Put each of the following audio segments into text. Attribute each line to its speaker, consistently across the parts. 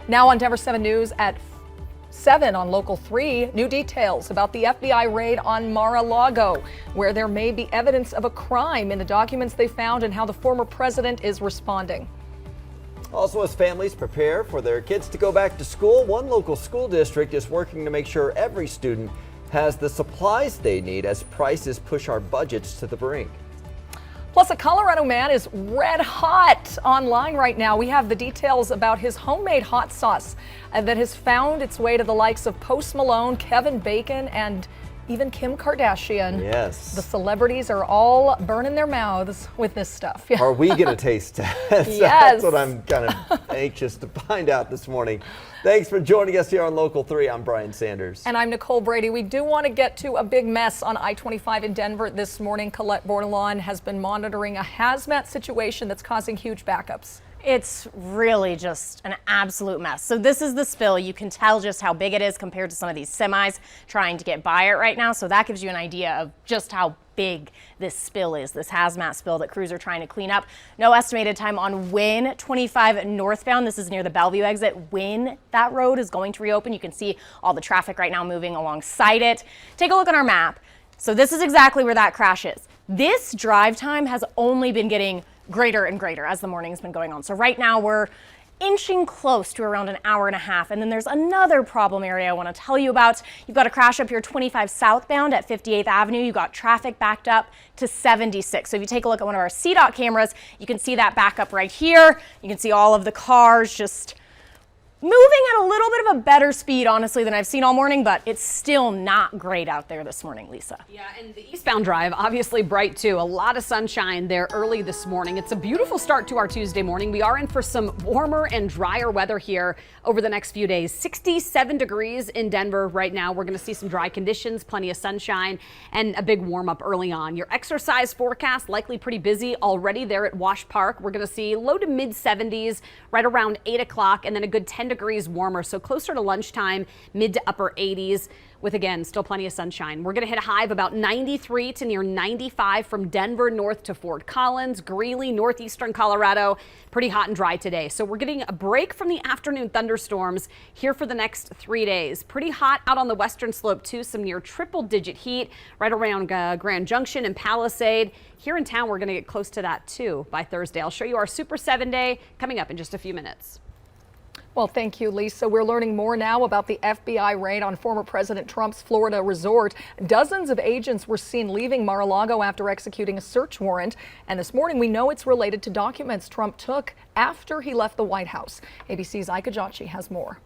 Speaker 1: Now on Denver 7 News at 7 on Local 3, new details about the FBI raid on MarALago, where there may be evidence of a crime in the documents they found and how the former president is responding.
Speaker 2: Also, as families prepare for their kids to go back to school, one local school district is working to make sure every student has the supplies they need as prices push our budgets to the brink.
Speaker 1: Plus, a Colorado man is red hot online right now. We have the details about his homemade hot sauce that has found its way to the likes of Post Malone, Kevin Bacon, and even Kim Kardashian.
Speaker 2: Yes.
Speaker 1: The celebrities are all burning their mouths with this stuff.
Speaker 2: Are we going to taste test?
Speaker 1: Yes.
Speaker 2: That's what I'm kind of anxious to find out this morning. Thanks for joining us here on Local 3. I'm Brian Sanders.
Speaker 1: And I'm Nicole Brady. We do want to get to a big mess on I-25 in Denver this morning. Colette Bordelon has been monitoring a hazmat situation that's causing huge backups.
Speaker 3: It's really just an absolute mess. So this is the spill. You can tell just how big it is compared to some of these semis trying to get by it right now. So that gives you an idea of just how big this spill is, this hazmat spill that crews are trying to clean up. No estimated time on when 25 northbound, this is near the Bellevue exit, when that road is going to reopen. You can see all the traffic right now moving alongside it. Take a look on our map. So this is exactly where that crash is. This drive time has only been getting greater and greater as the morning's been going on. So right now we're inching close to around an hour and a half. And then there's another problem area I want to tell you about. You've got a crash up here 25 southbound at 58th Avenue. You've got traffic backed up to 76. So if you take a look at one of our CDOT cameras, you can see that backup right here. You can see all of the cars just moving at a little bit of a better speed, honestly, than I've seen all morning, but it's still not great out there this morning, Lisa.
Speaker 4: Yeah, and the eastbound drive, obviously bright too. A lot of sunshine there early this morning. It's a beautiful start to our Tuesday morning. We are in for some warmer and drier weather here over the next few days. 67 degrees in Denver right now. We're going to see some dry conditions, plenty of sunshine, and a big warm up early on. Your exercise forecast likely pretty busy already there at Wash Park. We're going to see low to mid 70s right around 8 o'clock, and then a good 10 degrees warmer, so closer to lunchtime, mid to upper 80s, with again still plenty of sunshine. We're going to hit a high of about 93 to near 95 from Denver north to Fort Collins, Greeley, northeastern Colorado. Pretty hot and dry today. So we're getting a break from the afternoon thunderstorms here for the next 3 days. Pretty hot out on the western slope too, some near triple digit heat right around Grand Junction and Palisade. Here in town, we're going to get close to that too by Thursday. I'll show you our Super 7 day coming up in just a few minutes.
Speaker 1: Well, thank you, Lisa. We're learning more now about the FBI raid on former President Trump's Florida resort. Dozens of agents were seen leaving MarALago after executing a search warrant. And this morning, we know it's related to documents Trump took after he left the White House. ABC's Ika Jachi has more.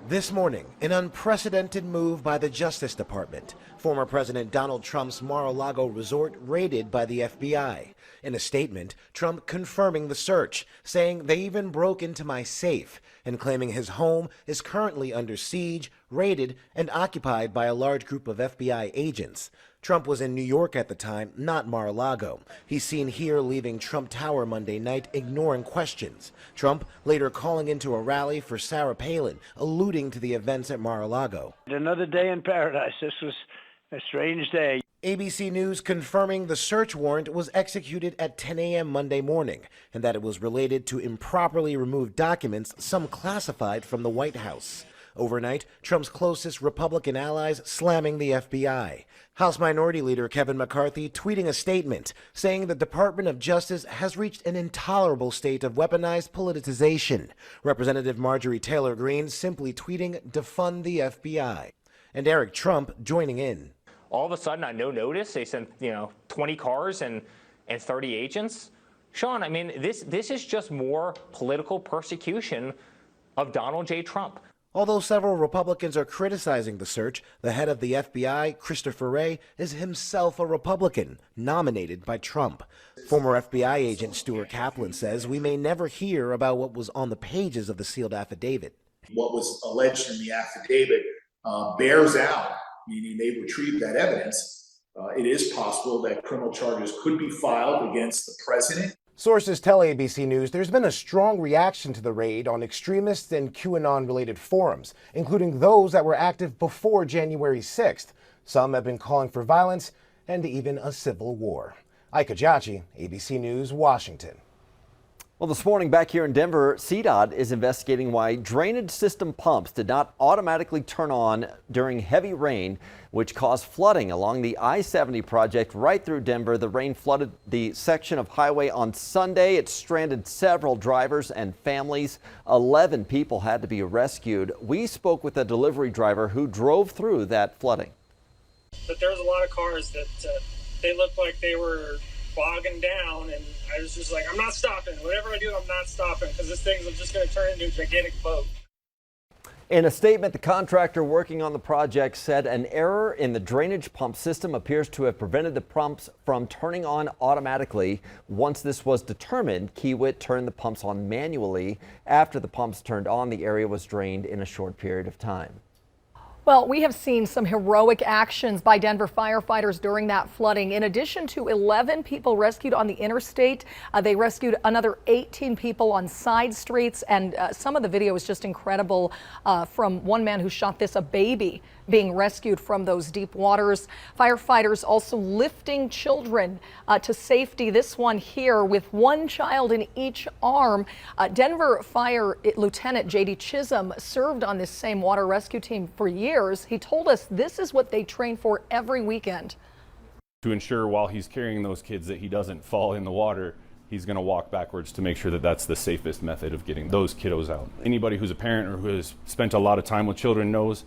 Speaker 5: This morning, an unprecedented move by the Justice Department. Former President Donald Trump's MarALago resort raided by the FBI. In a statement, Trump confirming the search, saying they even broke into my safe, and claiming his home is currently under siege, raided, and occupied by a large group of FBI agents. Trump was in New York at the time, not MarALago. He's seen here leaving Trump Tower Monday night, ignoring questions. Trump later calling into a rally for Sarah Palin, alluding to the events at MarALago.
Speaker 6: Another day in paradise. This was a strange day.
Speaker 5: ABC News confirming the search warrant was executed at 10 a.m. Monday morning, and that it was related to improperly removed documents, some classified, from the White House. Overnight, Trump's closest Republican allies slamming the FBI. House Minority Leader Kevin McCarthy tweeting a statement saying the Department of Justice has reached an intolerable state of weaponized politicization. Representative Marjorie Taylor Greene simply tweeting, "Defund the FBI." And Eric Trump joining in.
Speaker 7: All of a sudden, on no notice, they sent 20 cars and 30 agents. Sean, I mean, this is just more political persecution of Donald J. Trump.
Speaker 5: Although several Republicans are criticizing the search, the head of the FBI, Christopher Wray, is himself a Republican, nominated by Trump. Former FBI agent Stuart Kaplan says we may never hear about what was on the pages of the sealed affidavit.
Speaker 8: What was alleged in the affidavit bears out, meaning they retrieved that evidence. It is possible that criminal charges could be filed against the president.
Speaker 5: Sources tell ABC News there's been a strong reaction to the raid on extremist and QAnon-related forums, including those that were active before January 6th. Some have been calling for violence and even a civil war. Ika Jachi, ABC News, Washington.
Speaker 2: Well, this morning back here in Denver, CDOT is investigating why drainage system pumps did not automatically turn on during heavy rain, which caused flooding along the I-70 project right through Denver. The rain flooded the section of highway on Sunday. It stranded several drivers and families. 11 people had to be rescued. We spoke with a delivery driver who drove through that flooding.
Speaker 9: But there was a lot of cars that they looked like they were bogging down, and I was just like, I'm not stopping. Whatever I do, I'm not stopping, because this thing's just going to turn into a gigantic boat.
Speaker 2: In a statement, the contractor working on the project said an error in the drainage pump system appears to have prevented the pumps from turning on automatically. Once this was determined, Kiewit turned the pumps on manually. After the pumps turned on, the area was drained in a short period of time.
Speaker 1: Well, we have seen some heroic actions by Denver firefighters during that flooding. In addition to 11 people rescued on the interstate, they rescued another 18 people on side streets. And some of the video is just incredible from one man who shot a baby being rescued from those deep waters. Firefighters also lifting children to safety. This one here with one child in each arm. Denver Fire Lieutenant J.D. Chisholm served on this same water rescue team for years. He told us this is what they train for every weekend.
Speaker 10: To ensure while he's carrying those kids that he doesn't fall in the water, he's going to walk backwards to make sure that that's the safest method of getting those kiddos out. Anybody who's a parent or who has spent a lot of time with children knows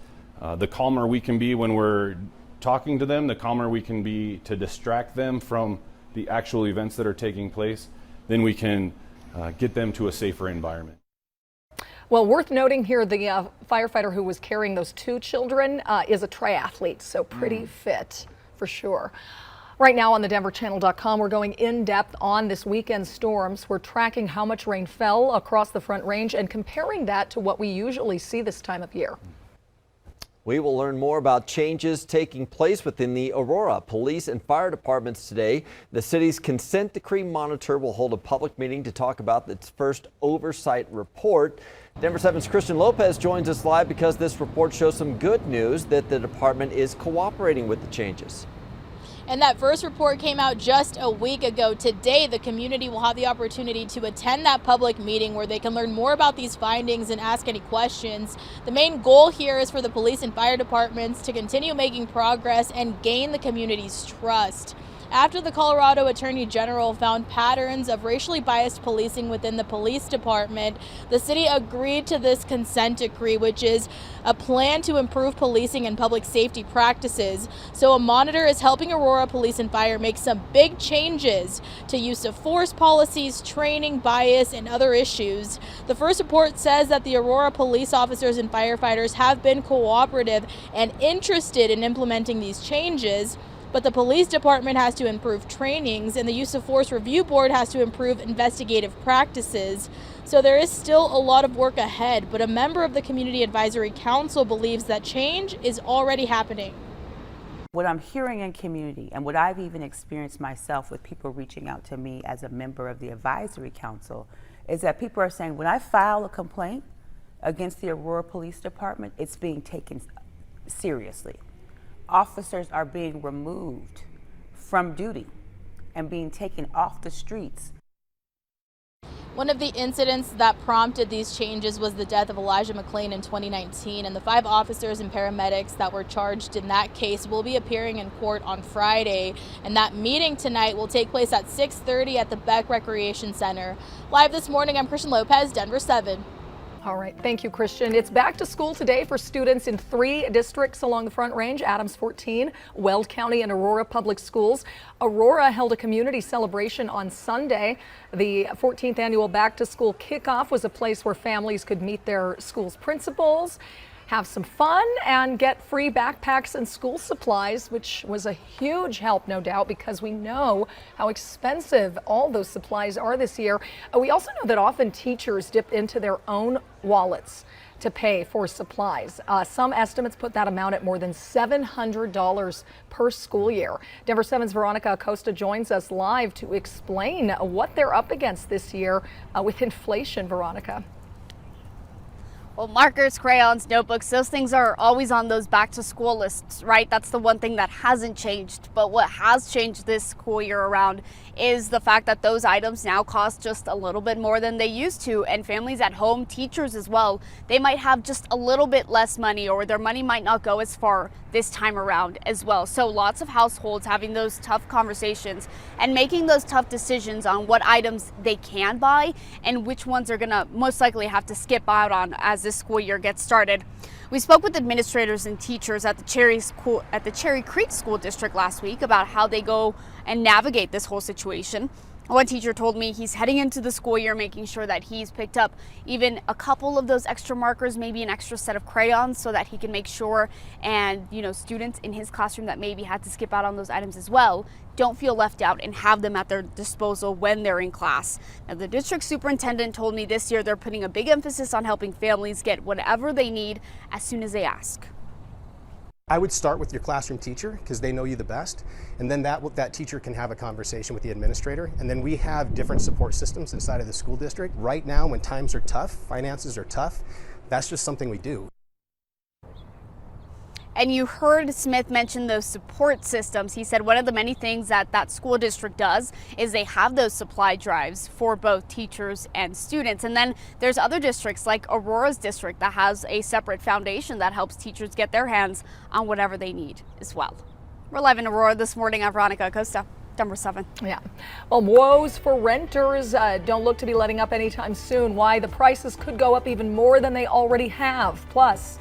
Speaker 10: the calmer we can be when we're talking to them, the calmer we can be to distract them from the actual events that are taking place, then we can get them to a safer environment.
Speaker 1: Well, worth noting here, the firefighter who was carrying those two children is a triathlete, so pretty fit for sure. Right now on the DenverChannel.com, we're going in depth on this weekend's storms. We're tracking how much rain fell across the Front Range and comparing that to what we usually see this time of year.
Speaker 2: We will learn more about changes taking place within the Aurora police and fire departments today. The city's consent decree monitor will hold a public meeting to talk about its first oversight report. Denver 7's Christian Lopez joins us live because this report shows some good news that the department is cooperating with the changes.
Speaker 11: And that first report came out just a week ago. Today, the community will have the opportunity to attend that public meeting where they can learn more about these findings and ask any questions. The main goal here is for the police and fire departments to continue making progress and gain the community's trust. After the Colorado Attorney General found patterns of racially biased policing within the police department, the city agreed to this consent decree, which is a plan to improve policing and public safety practices. So a monitor is helping Aurora Police and Fire make some big changes to use of force policies, training, bias, and other issues. The first report says that the Aurora police officers and firefighters have been cooperative and interested in implementing these changes. But the police department has to improve trainings, and the Use of Force Review Board has to improve investigative practices. So there is still a lot of work ahead, but a member of the Community Advisory Council believes that change is already happening.
Speaker 12: What I'm hearing in community, and what I've even experienced myself with people reaching out to me as a member of the Advisory Council, is that people are saying, when I file a complaint against the Aurora Police Department, it's being taken seriously. Officers are being removed from duty and being taken off the streets.
Speaker 11: One of the incidents that prompted these changes was the death of Elijah McClain in 2019, and the 5 officers and paramedics that were charged in that case will be appearing in court on Friday, and that meeting tonight will take place at 6:30 at the Beck Recreation Center. Live this morning, I'm Christian Lopez, Denver 7.
Speaker 1: All right. Thank you, Christian. It's back to school today for students in 3 districts along the Front Range: Adams 14, Weld County, and Aurora Public Schools. Aurora held a community celebration on Sunday. The 14th annual back to school kickoff was a place where families could meet their school's principals, have some fun, and get free backpacks and school supplies, which was a huge help, no doubt, because we know how expensive all those supplies are this year. We also know that often teachers dip into their own wallets to pay for supplies. Some estimates put that amount at more than $700 per school year. Denver 7's Veronica Acosta joins us live to explain what they're up against this year with inflation. Veronica.
Speaker 13: Well, markers, crayons, notebooks, those things are always on those back to school lists, right? That's the one thing that hasn't changed. But what has changed this school year around is the fact that those items now cost just a little bit more than they used to. And families at home, teachers as well, they might have just a little bit less money, or their money might not go as far this time around as well. So lots of households having those tough conversations and making those tough decisions on what items they can buy and which ones are gonna most likely have to skip out on as this school year gets started. We spoke with administrators and teachers at the Cherry Creek School District last week about how they go and navigate this whole situation. One teacher told me he's heading into the school year making sure that he's picked up even a couple of those extra markers, maybe an extra set of crayons, so that he can make sure and students in his classroom that maybe had to skip out on those items as well don't feel left out and have them at their disposal when they're in class. Now, the district superintendent told me this year they're putting a big emphasis on helping families get whatever they need as soon as they ask.
Speaker 14: I would start with your classroom teacher because they know you the best, and then that teacher can have a conversation with the administrator, and then we have different support systems inside of the school district. Right now, when times are tough, finances are tough, that's just something we do.
Speaker 13: And you heard Smith mention those support systems. He said one of the many things that school district does is they have those supply drives for both teachers and students. And then there's other districts like Aurora's district that has a separate foundation that helps teachers get their hands on whatever they need as well. We're live in Aurora this morning. I'm Veronica Acosta, number 7.
Speaker 1: Yeah. Well, woes for renters don't look to be letting up anytime soon. Why? The prices could go up even more than they already have. Plus,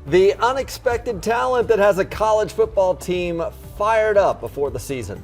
Speaker 2: the unexpected talent that has a college football team fired up before the season.